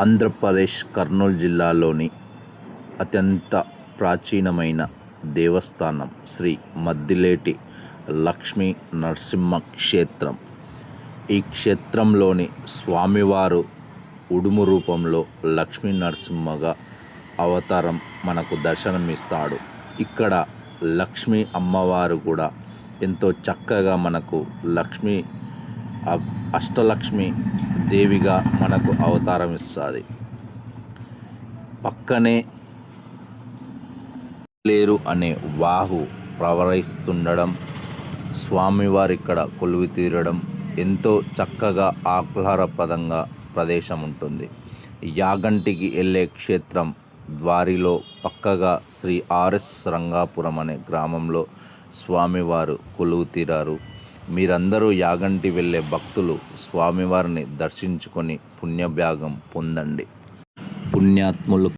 ఆంధ్రప్రదేశ్ కర్నూలు జిల్లాలోని అత్యంత ప్రాచీనమైన దేవస్థానం శ్రీ మద్దిలేటి లక్ష్మీ నరసింహ క్షేత్రం. ఈ క్షేత్రంలోని స్వామివారు ఉడుము రూపంలో లక్ష్మీ నరసింహగా అవతారం మనకు దర్శనమిస్తాడు. ఇక్కడ లక్ష్మీ అమ్మవారు కూడా ఎంతో చక్కగా మనకు అష్టలక్ష్మి దేవిగా మనకు అవతారం ఇస్తుంది. పక్కనే లేరు అనే వాహు ప్రవహిస్తుండడం, స్వామివారు ఇక్కడ కొలువు తీరడం ఎంతో చక్కగా ఆహ్లాదప్రదంగా ప్రదేశం ఉంటుంది. యాగంటికి వెళ్ళే క్షేత్రం ద్వారిలో పక్కగా శ్రీ ఆర్ఎస్ రంగాపురం అనే గ్రామంలో స్వామివారు కొలువు తీరారు. మీరందరూ యాగంటి వెళ్ళే భక్తులు స్వామివారిని దర్శించుకొని పుణ్యభాగం పొందండి. పుణ్యాత్ములు